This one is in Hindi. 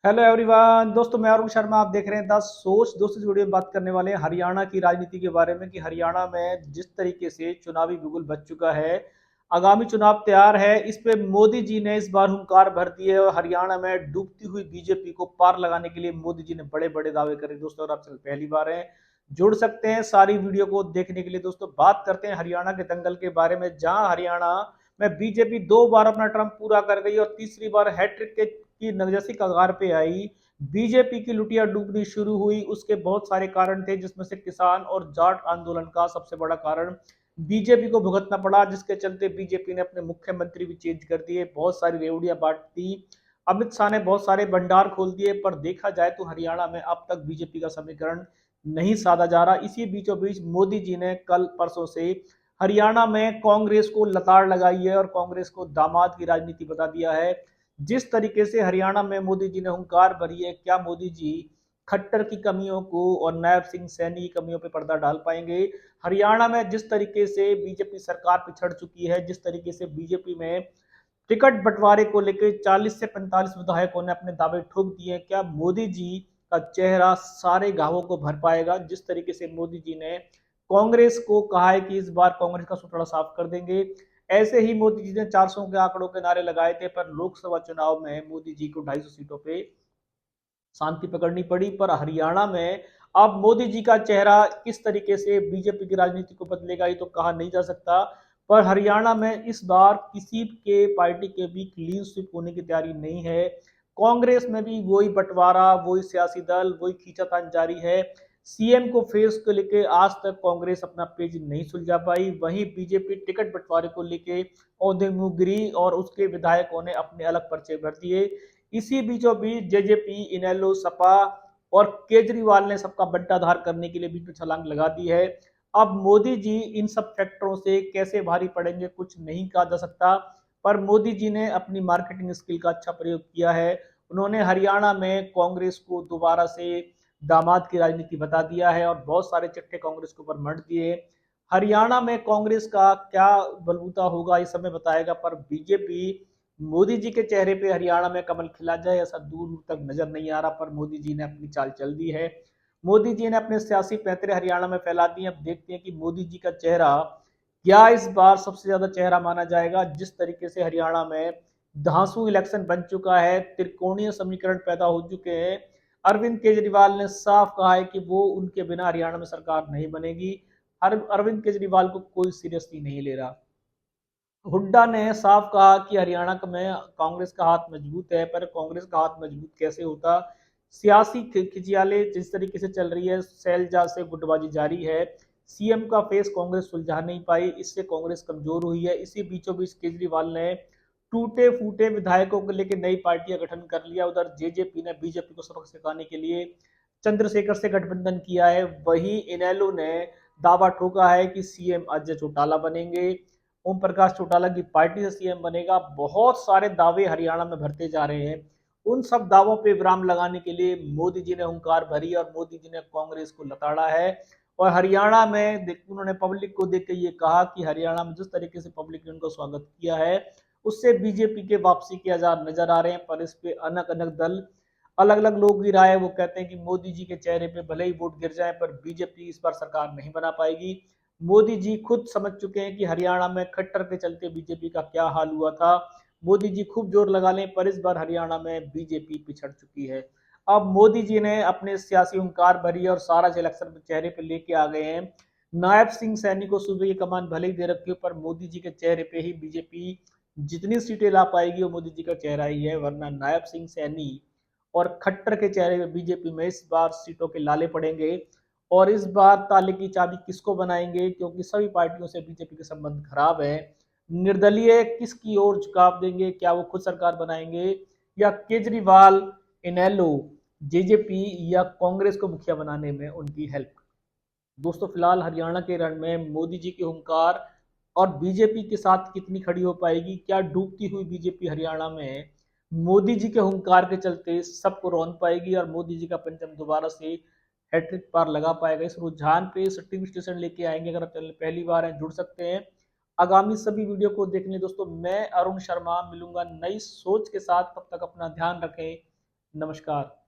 हेलो एवरीवन दोस्तों, मैं अरुण शर्मा। आप देख रहे हैं द सोच। दोस्तों, इस वीडियो में बात करने वाले हैं हरियाणा की राजनीति के बारे में कि हरियाणा में जिस तरीके से चुनावी बिगुल बज चुका है, आगामी चुनाव तैयार है। इस पे मोदी जी ने इस बार हुंकार भर दिए और हरियाणा में डूबती हुई बीजेपी को पार लगाने के लिए मोदी जी ने बड़े बड़े दावे करे। दोस्तों, अगर आप चैनल पहली बार हैं, जुड़ सकते हैं सारी वीडियो को देखने के लिए। दोस्तों, बात करते हैं हरियाणा के दंगल के बारे में, जहां हरियाणा में बीजेपी 2 बार अपना टर्म पूरा कर गई और तीसरी बार हैट्रिक के की नवजसी कगार पे आई। बीजेपी की लुटिया डूबनी शुरू हुई। उसके बहुत सारे कारण थे, जिसमें से किसान और जाट आंदोलन का सबसे बड़ा कारण बीजेपी को भुगतना पड़ा, जिसके चलते बीजेपी ने अपने मुख्यमंत्री भी चेंज कर दिए, बहुत सारी रेवड़ियां बांट दी। अमित शाह ने बहुत सारे भंडार खोल दिए। पर देखा जाए तो हरियाणा में अब तक बीजेपी का समीकरण नहीं साधा जा रहा। इसी बीचों बीच मोदी जी ने कल परसों से हरियाणा में कांग्रेस को लताड़ लगाई है और कांग्रेस को दामाद की राजनीति बता दिया है। जिस तरीके से हरियाणा में मोदी जी ने हुंकार भरी है, क्या मोदी जी खट्टर की कमियों को और नायब सिंह सैनी की कमियों पर पर्दा डाल पाएंगे? हरियाणा में जिस तरीके से बीजेपी सरकार पिछड़ चुकी है, जिस तरीके से बीजेपी में टिकट बंटवारे को लेकर 40 से 45 विधायकों ने अपने दावे ठोक दिए, क्या मोदी जी का चेहरा सारे घावों को भर पाएगा? जिस तरीके से मोदी जी ने कांग्रेस को कहा है कि इस बार कांग्रेस का सुतड़ा साफ कर देंगे, ऐसे ही मोदी जी ने 400 के आंकड़ों के नारे लगाए थे। पर लोकसभा चुनाव में मोदी जी को 250 सीटों पे शांति पकड़नी पड़ी। पर हरियाणा में अब मोदी जी का चेहरा किस तरीके से बीजेपी की राजनीति को बदलेगा, ये तो कहा नहीं जा सकता। पर हरियाणा में इस बार किसी के पार्टी के भी क्लीन स्वीप होने की तैयारी नहीं है। कांग्रेस में भी वही बंटवारा, वही सियासी दल, वही खींचातान जारी है। सीएम को फेस को लेके आज तक कांग्रेस अपना पेज नहीं सुलझा पाई। वहीं बीजेपी टिकट बंटवारे को लेके औधेमुगिरी और उसके विधायकों ने अपने अलग पर्चे भर दिए। इसी बीचों बीच जेजेपी, इनेलो, सपा और केजरीवाल ने सबका बंटाधार करने के लिए बीच में छलांग लगा दी है। अब मोदी जी इन सब फैक्टरों से कैसे भारी पड़ेंगे, कुछ नहीं कहा जा सकता। पर मोदी जी ने अपनी मार्केटिंग स्किल का अच्छा प्रयोग किया है। उन्होंने हरियाणा में कांग्रेस को दोबारा से दामाद की राजनीति बता दिया है और बहुत सारे चट्टे कांग्रेस के ऊपर मढ़ दिए। हरियाणा में कांग्रेस का क्या बलबूता होगा, ये समय बताएगा। पर बीजेपी, मोदी जी के चेहरे पे हरियाणा में कमल खिला जाए ऐसा दूर दूर तक नजर नहीं आ रहा। पर मोदी जी ने अपनी चाल चल दी है। मोदी जी ने अपने सियासी पैंतरे हरियाणा में फैला दिए। अब देखते हैं कि मोदी जी का चेहरा क्या इस बार सबसे ज्यादा चेहरा माना जाएगा। जिस तरीके से हरियाणा में धांसू इलेक्शन बन चुका है, त्रिकोणीय समीकरण पैदा हो चुके हैं। अरविंद केजरीवाल ने साफ कहा है कि वो उनके बिना हरियाणा में सरकार नहीं बनेगी। अरविंद केजरीवाल को कोई सीरियसली नहीं ले रहा। हुड्डा ने साफ कहा कि हरियाणा में कांग्रेस का हाथ मजबूत है। पर कांग्रेस का हाथ मजबूत कैसे होता? सियासी खिचियाले जिस तरीके से चल रही है, शैलजा से गुटबाजी जारी है। सीएम का फेस कांग्रेस सुलझा नहीं पाई, इससे कांग्रेस कमजोर हुई है। इसी बीचों बीच केजरीवाल ने टूटे फूटे विधायकों को लेकर नई पार्टी का गठन कर लिया। उधर जेजेपी ने बीजेपी को सबक सिखाने के लिए चंद्रशेखर से गठबंधन किया है। वहीं इनेलो ने दावा ठोका है कि सीएम अजय चौटाला बनेंगे, ओम प्रकाश चौटाला की पार्टी से सीएम बनेगा। बहुत सारे दावे हरियाणा में भरते जा रहे हैं। उन सब दावों पे विराम लगाने के लिए मोदी जी ने हुंकार भरी और मोदी जी ने कांग्रेस को लताड़ा है। और हरियाणा में उन्होंने पब्लिक को देख के ये कहा कि हरियाणा में जिस तरीके से पब्लिक ने उनको स्वागत किया है, उससे बीजेपी के वापसी के आसार नजर आ रहे हैं। पर इस पे अनक अनक दल, अलग अलग लोग की राय है। वो कहते हैं कि मोदी जी के चेहरे पे भले ही वोट गिर जाए, पर बीजेपी इस बार सरकार नहीं बना पाएगी। मोदी जी खुद समझ चुके हैं कि हरियाणा में खट्टर के चलते बीजेपी का क्या हाल हुआ था। मोदी जी खूब जोर लगा लें, पर इस बार हरियाणा में बीजेपी पिछड़ चुकी है। अब मोदी जी ने अपने सियासी हुंकार भरी और सारा इलेक्शन चेहरे पे लेके आ गए हैं। नायब सिंह सैनी को सूबे की कमान भले ही दे रखी हो, पर मोदी जी के चेहरे पे ही बीजेपी जितनी सीटें ला पाएगी वो मोदी जी का चेहरा ही है। वरना नायब सिंह सैनी और खट्टर के चेहरे पे बीजेपी में इस बार सीटों के लाले पड़ेंगे। और इस बार ताले की चाबी किसको बनाएंगे, क्योंकि सभी पार्टियों से बीजेपी के संबंध खराब है। निर्दलीय किसकी ओर झुकाव देंगे, क्या वो खुद सरकार बनाएंगे या केजरीवाल, इनेलो, जेजेपी या कांग्रेस को मुखिया बनाने में उनकी हेल्प? दोस्तों, फिलहाल हरियाणा के रण में मोदी जी के हुंकार और बीजेपी के साथ कितनी खड़ी हो पाएगी? क्या डूबती हुई बीजेपी हरियाणा में मोदी जी के हुंकार के चलते सबको रौंद पाएगी और मोदी जी का पंचम दोबारा से हैट्रिक पार लगा पाएगा? इस रुझान पे सटीक विश्लेषण लेके आएंगे। अगर आप चैनल पहली बार हैं, जुड़ सकते हैं आगामी सभी वीडियो को देखने। दोस्तों, मैं अरुण शर्मा मिलूंगा नई सोच के साथ। तब तक अपना ध्यान रखें। नमस्कार।